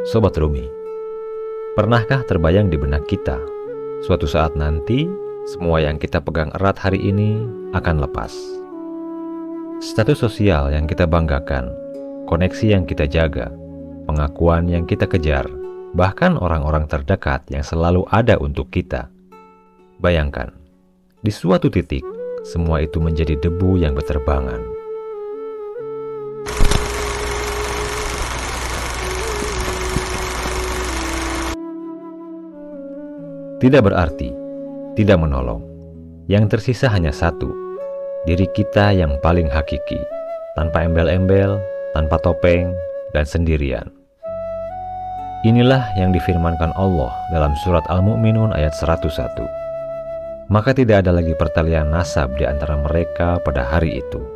Sobat Rumi, pernahkah terbayang di benak kita, suatu saat nanti, semua yang kita pegang erat hari ini akan lepas. Status sosial yang kita banggakan, koneksi yang kita jaga, pengakuan yang kita kejar, bahkan orang-orang terdekat yang selalu ada untuk kita. Bayangkan, di suatu titik, semua itu menjadi debu yang berterbangan. Tidak berarti, tidak menolong. Yang tersisa hanya satu, diri kita yang paling hakiki, tanpa embel-embel, tanpa topeng, dan sendirian. Inilah yang difirmankan Allah dalam surat Al-Mu'minun ayat 101. Maka tidak ada lagi pertalian nasab di antara mereka pada hari itu.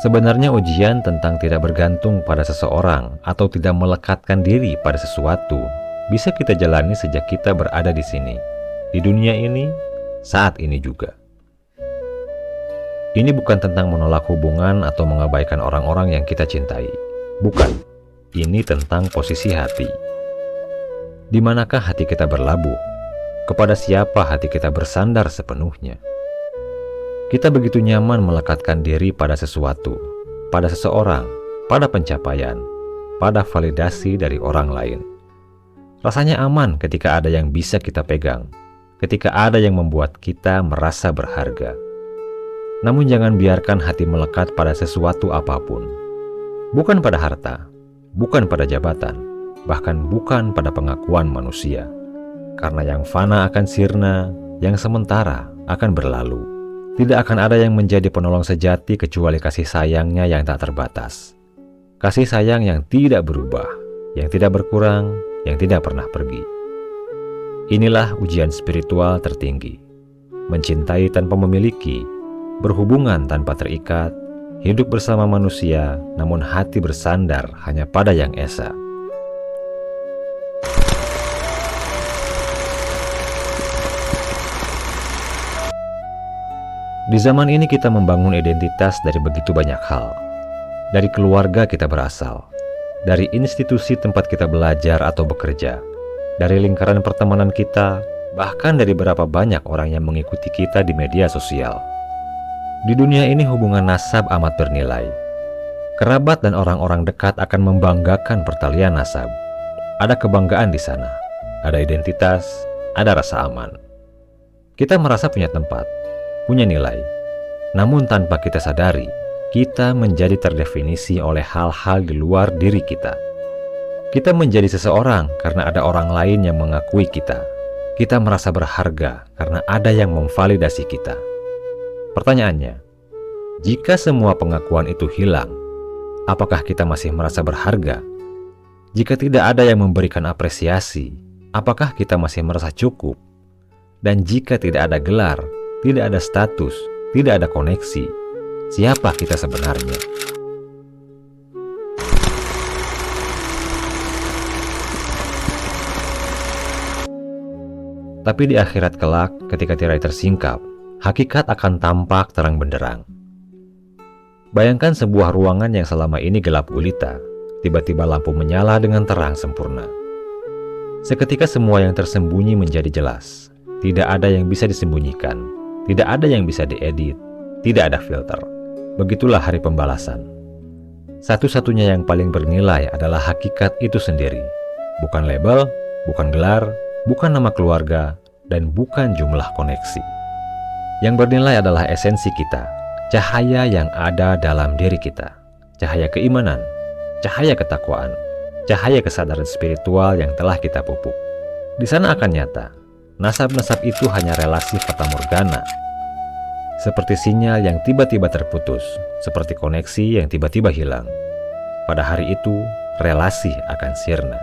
Sebenarnya ujian tentang tidak bergantung pada seseorang atau tidak melekatkan diri pada sesuatu bisa kita jalani sejak kita berada di sini, di dunia ini, saat ini juga. Ini bukan tentang menolak hubungan atau mengabaikan orang-orang yang kita cintai. Bukan. Ini tentang posisi hati. Di manakah hati kita berlabuh? Kepada siapa hati kita bersandar sepenuhnya? Kita begitu nyaman melekatkan diri pada sesuatu, pada seseorang, pada pencapaian, pada validasi dari orang lain. Rasanya aman ketika ada yang bisa kita pegang, ketika ada yang membuat kita merasa berharga. Namun jangan biarkan hati melekat pada sesuatu apapun. Bukan pada harta, bukan pada jabatan, bahkan bukan pada pengakuan manusia. Karena yang fana akan sirna, yang sementara akan berlalu. Tidak akan ada yang menjadi penolong sejati kecuali kasih sayangnya yang tak terbatas. Kasih sayang yang tidak berubah, yang tidak berkurang, yang tidak pernah pergi. Inilah ujian spiritual tertinggi. Mencintai tanpa memiliki, berhubungan tanpa terikat, hidup bersama manusia, namun hati bersandar hanya pada yang esa. Di zaman ini kita membangun identitas dari begitu banyak hal. Dari keluarga kita berasal, dari institusi tempat kita belajar atau bekerja, dari lingkaran pertemanan kita, bahkan dari berapa banyak orang yang mengikuti kita di media sosial. Di dunia ini hubungan nasab amat bernilai. Kerabat dan orang-orang dekat akan membanggakan pertalian nasab. Ada kebanggaan di sana, ada identitas, ada rasa aman. Kita merasa punya tempat, punya nilai. Namun tanpa kita sadari, kita menjadi terdefinisi oleh hal-hal di luar diri kita. Kita menjadi seseorang karena ada orang lain yang mengakui kita. Kita merasa berharga karena ada yang memvalidasi kita. Pertanyaannya, jika semua pengakuan itu hilang, apakah kita masih merasa berharga? Jika tidak ada yang memberikan apresiasi, apakah kita masih merasa cukup? Dan jika tidak ada gelar, tidak ada status, tidak ada koneksi, siapa kita sebenarnya? Tapi di akhirat kelak, ketika tirai tersingkap, hakikat akan tampak terang benderang. Bayangkan sebuah ruangan yang selama ini gelap gulita, tiba-tiba lampu menyala dengan terang sempurna. Seketika semua yang tersembunyi menjadi jelas. Tidak ada yang bisa disembunyikan. Tidak ada yang bisa diedit, tidak ada filter. Begitulah hari pembalasan. Satu-satunya yang paling bernilai adalah hakikat itu sendiri. Bukan label, bukan gelar, bukan nama keluarga, dan bukan jumlah koneksi. Yang bernilai adalah esensi kita, cahaya yang ada dalam diri kita, cahaya keimanan, cahaya ketakwaan, cahaya kesadaran spiritual yang telah kita pupuk. Di sana akan nyata, nasab-nasab itu hanya relasi fatamorgana, seperti sinyal yang tiba-tiba terputus, seperti koneksi yang tiba-tiba hilang. Pada hari itu, relasi akan sirna.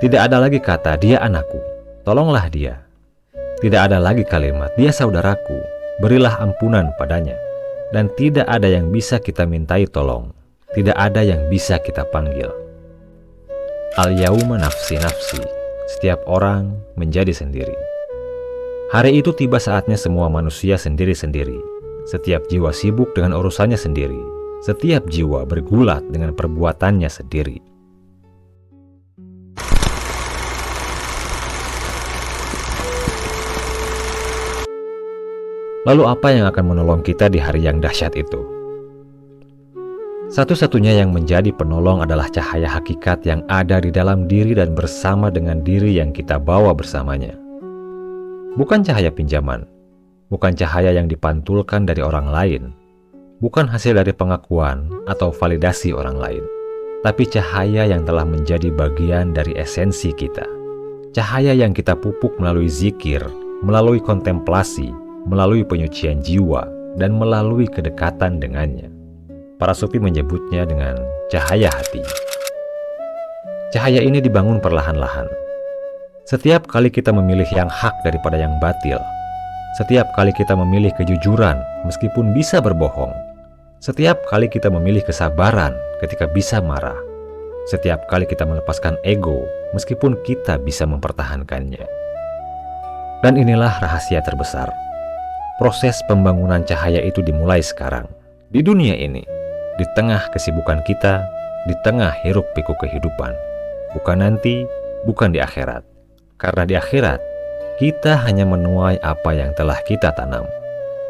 Tidak ada lagi kata, dia anakku, tolonglah dia. Tidak ada lagi kalimat, dia saudaraku, berilah ampunan padanya. Dan tidak ada yang bisa kita mintai tolong, tidak ada yang bisa kita panggil. Al-yauma nafsi-nafsi, setiap orang menjadi sendiri. Hari itu tiba saatnya semua manusia sendiri-sendiri. Setiap jiwa sibuk dengan urusannya sendiri. Setiap jiwa bergulat dengan perbuatannya sendiri. Lalu apa yang akan menolong kita di hari yang dahsyat itu? Satu-satunya yang menjadi penolong adalah cahaya hakikat yang ada di dalam diri dan bersama dengan diri yang kita bawa bersamanya. Bukan cahaya pinjaman, bukan cahaya yang dipantulkan dari orang lain, bukan hasil dari pengakuan atau validasi orang lain, tapi cahaya yang telah menjadi bagian dari esensi kita. Cahaya yang kita pupuk melalui zikir, melalui kontemplasi, melalui penyucian jiwa, dan melalui kedekatan dengannya. Para sufi menyebutnya dengan cahaya hati. Cahaya ini dibangun perlahan-lahan. Setiap kali kita memilih yang hak daripada yang batil, setiap kali kita memilih kejujuran meskipun bisa berbohong, setiap kali kita memilih kesabaran ketika bisa marah, setiap kali kita melepaskan ego meskipun kita bisa mempertahankannya. Dan inilah rahasia terbesar. Proses pembangunan cahaya itu dimulai sekarang, di dunia ini, di tengah kesibukan kita, di tengah hiruk-pikuk kehidupan. Bukan nanti, bukan di akhirat. Karena di akhirat, kita hanya menuai apa yang telah kita tanam.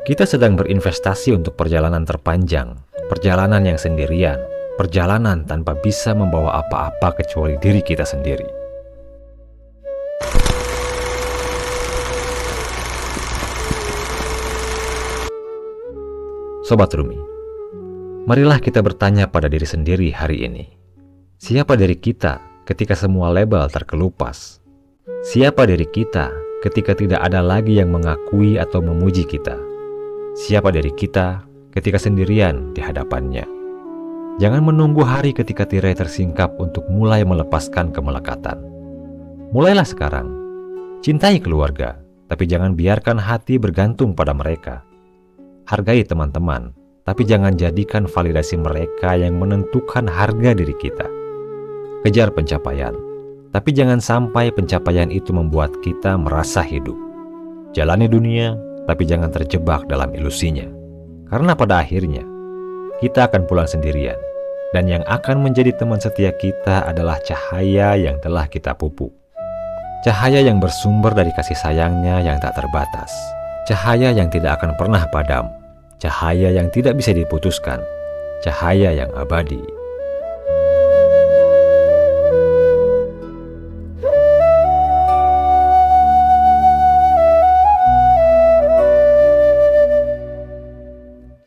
Kita sedang berinvestasi untuk perjalanan terpanjang, perjalanan yang sendirian, perjalanan tanpa bisa membawa apa-apa kecuali diri kita sendiri. Sobat Rumi, marilah kita bertanya pada diri sendiri hari ini. Siapa diri kita ketika semua label terkelupas? Siapa diri kita ketika tidak ada lagi yang mengakui atau memuji kita? Siapa diri kita ketika sendirian di hadapannya? Jangan menunggu hari ketika tirai tersingkap untuk mulai melepaskan kemelekatan. Mulailah sekarang. Cintai keluarga, tapi jangan biarkan hati bergantung pada mereka. Hargai teman-teman, tapi jangan jadikan validasi mereka yang menentukan harga diri kita. Kejar pencapaian, tapi jangan sampai pencapaian itu membuat kita merasa hidup. Jalani dunia, tapi jangan terjebak dalam ilusinya. Karena pada akhirnya, kita akan pulang sendirian. Dan yang akan menjadi teman setia kita adalah cahaya yang telah kita pupuk. Cahaya yang bersumber dari kasih sayangnya yang tak terbatas. Cahaya yang tidak akan pernah padam. Cahaya yang tidak bisa diputuskan. Cahaya yang abadi.